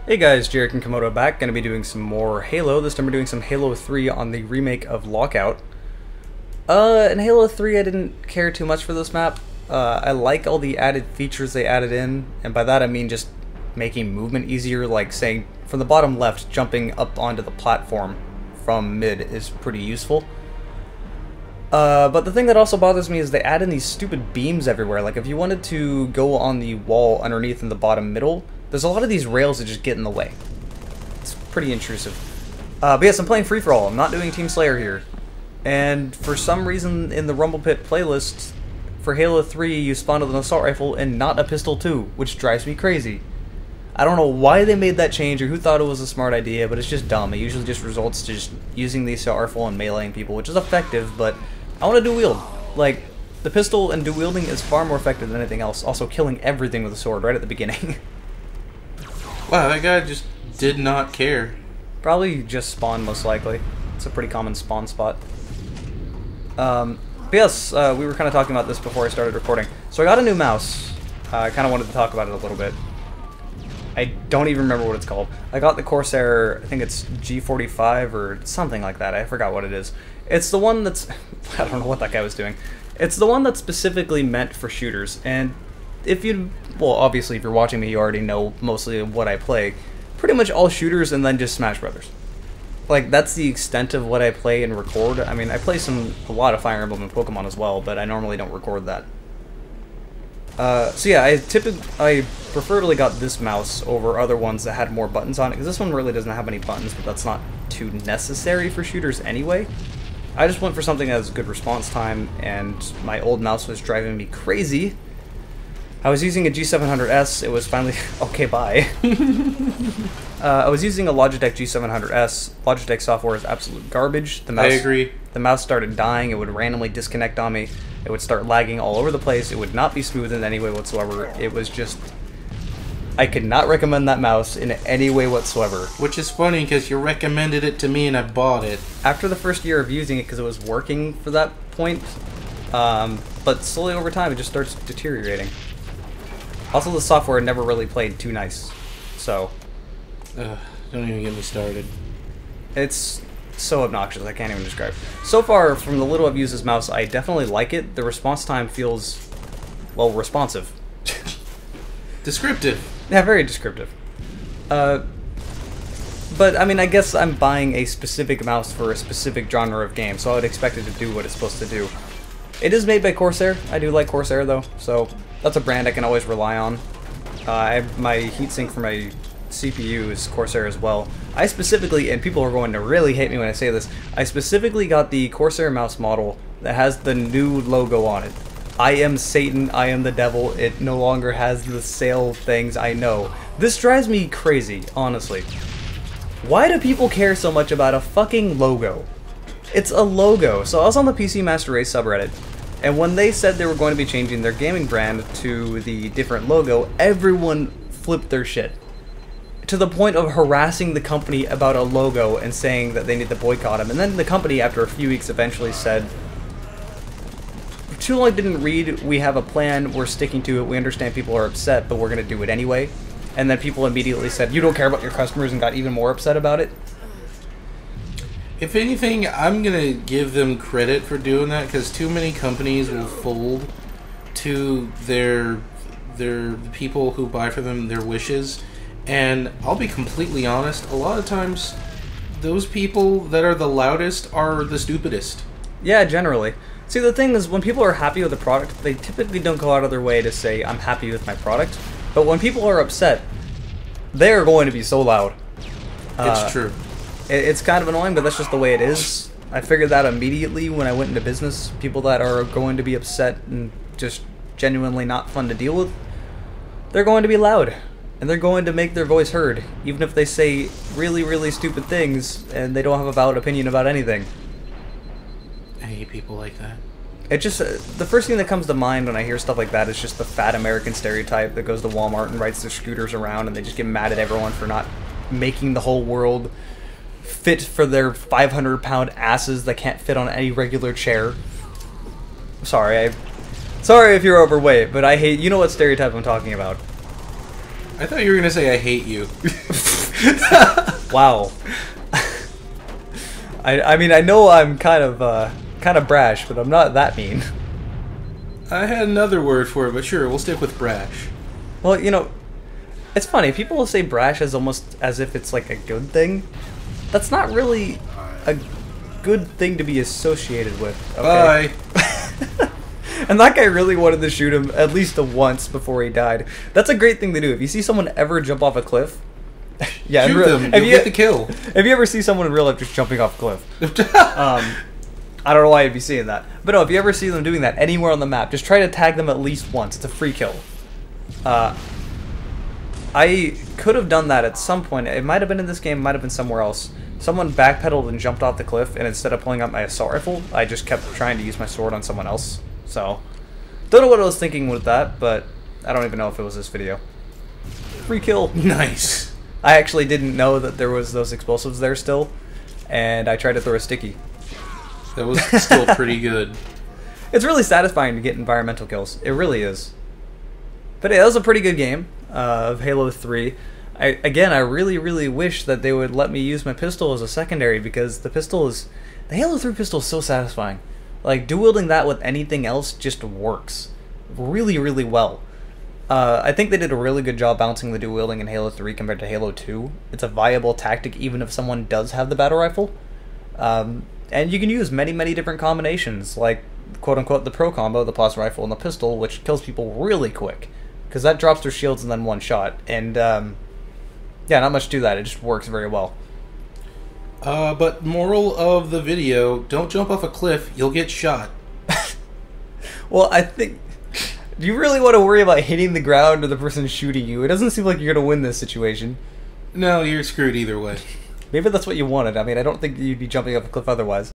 Hey guys, Jarek and Komodo back. Gonna be doing some more Halo. This time we're doing some Halo 3 on the remake of Lockout. In Halo 3 I didn't care too much for this map. I like all the added features they added in, and by that I mean just making movement easier, like saying from the bottom left, jumping up onto the platform from mid is pretty useful. But the thing that also bothers me is they add in these stupid beams everywhere. Like if you wanted to go on the wall underneath in the bottom middle, there's a lot of these rails that just get in the way. It's pretty intrusive. But yes, I'm playing free-for-all. I'm not doing Team Slayer here. And for some reason in the Rumble Pit playlist, for Halo 3 you spawned with an assault rifle and not a pistol too, which drives me crazy. I don't know why they made that change or who thought it was a smart idea, but it's just dumb. It usually just results to just using the assault rifle and meleeing people, which is effective, but I want to dual wield. Like, the pistol and dual wielding is far more effective than anything else, also killing everything with a sword right at the beginning. Wow, that guy just did not care. Probably just spawn, most likely. It's a pretty common spawn spot. But yes, we were kind of talking about this before I started recording. So I got a new mouse. I kind of wanted to talk about it a little bit. I don't even remember what it's called. I got the Corsair, I think it's G45 or something like that. I forgot what it is. It's the one that's... I don't know what that guy was doing. It's the one that's specifically meant for shooters, and if you... Well, obviously, if you're watching me, you already know mostly what I play. Pretty much all shooters and then just Smash Brothers. Like, that's the extent of what I play and record. I mean, I play a lot of Fire Emblem and Pokemon as well, but I normally don't record that. So yeah, I preferably got this mouse over other ones that had more buttons on it, because this one really doesn't have any buttons, but that's not too necessary for shooters anyway. I just went for something that has good response time, and my old mouse was driving me crazy. I was using a G700S, it was finally... okay, bye. I was using a Logitech G700S. Logitech software is absolute garbage. The mouse, I agree. The mouse started dying, it would randomly disconnect on me, it would start lagging all over the place, it would not be smooth in any way whatsoever. It was just... I could not recommend that mouse in any way whatsoever. Which is funny, because you recommended it to me and I bought it. After the first year of using it, because it was working for that point, but slowly over time it just starts deteriorating. Also, the software never really played too nice, so... Don't even get me started. It's so obnoxious, I can't even describe. So far, from the little I've used this mouse, I definitely like it. The response time feels, well, responsive. Descriptive. Yeah, very descriptive. But, I mean, I guess I'm buying a specific mouse for a specific genre of game, so I would expect it to do what it's supposed to do. It is made by Corsair. I do like Corsair, though, so that's a brand I can always rely on. My heatsink for my CPU is Corsair as well. I specifically, and people are going to really hate me when I say this, I specifically got the Corsair mouse model that has the new logo on it. I am Satan, I am the devil, it no longer has the sale things, I know. This drives me crazy, honestly. Why do people care so much about a fucking logo? It's a logo. So I was on the PC Master Race subreddit, and when they said they were going to be changing their gaming brand to the different logo, everyone flipped their shit. To the point of harassing the company about a logo and saying that they need to boycott them. And then the company, after a few weeks, eventually said, too long didn't read, we have a plan, we're sticking to it, we understand people are upset, but we're going to do it anyway. And then people immediately said, you don't care about your customers, and got even more upset about it. If anything, I'm going to give them credit for doing that, because too many companies will fold to their people who buy for them their wishes. And I'll be completely honest, a lot of times, those people that are the loudest are the stupidest. Yeah, generally. See, the thing is, when people are happy with the product, they typically don't go out of their way to say, I'm happy with my product. But when people are upset, they're going to be so loud. It's true. It's kind of annoying, but that's just the way it is. I figured that immediately when I went into business. People that are going to be upset and just genuinely not fun to deal with, they're going to be loud. And they're going to make their voice heard, even if they say really, really stupid things and they don't have a valid opinion about anything. I hate people like that. It just, the first thing that comes to mind when I hear stuff like that is just the fat American stereotype that goes to Walmart and rides their scooters around and they just get mad at everyone for not making the whole world fit for their 500-pound asses that can't fit on any regular chair. Sorry if you're overweight, but I hate, you know what stereotype I'm talking about. I thought you were going to say I hate you. Wow. I mean, I know I'm kind of brash, but I'm not that mean. I had another word for it, but sure, we'll stick with brash. Well, you know, it's funny. People will say brash as almost as if it's like a good thing. That's not really a good thing to be associated with. Okay? Bye. And that guy really wanted to shoot him at least once before he died. That's a great thing to do. If you see someone ever jump off a cliff, yeah, shoot them. You'll get the kill. If you ever see someone in real life just jumping off a cliff, I don't know why you'd be seeing that. But no, if you ever see them doing that anywhere on the map, just try to tag them at least once. It's a free kill. I could have done that at some point. It might have been in this game, might have been somewhere else. Someone backpedaled and jumped off the cliff, and instead of pulling out my assault rifle, I just kept trying to use my sword on someone else. So, don't know what I was thinking with that, but I don't even know if it was this video. Free kill. Nice. I actually didn't know that there was those explosives there still, and I tried to throw a sticky. That was still pretty good. It's really satisfying to get environmental kills. It really is. But yeah, that was a pretty good game of Halo 3. I really wish that they would let me use my pistol as a secondary, because the Halo 3 pistol is so satisfying. Like, dual wielding that with anything else just works really well. I think they did a really good job balancing the dual wielding in Halo 3 compared to Halo 2. It's a viable tactic even if someone does have the battle rifle. And you can use many different combinations, like quote-unquote the pro combo, the plasma rifle and the pistol, which kills people really quick, because that drops their shields in then one shot. And yeah, not much to that. It just works very well. But moral of the video, don't jump off a cliff, you'll get shot. Well, I think... Do you really want to worry about hitting the ground or the person shooting you? It doesn't seem like you're going to win this situation. No, you're screwed either way. Maybe that's what you wanted. I mean, I don't think you'd be jumping off a cliff otherwise.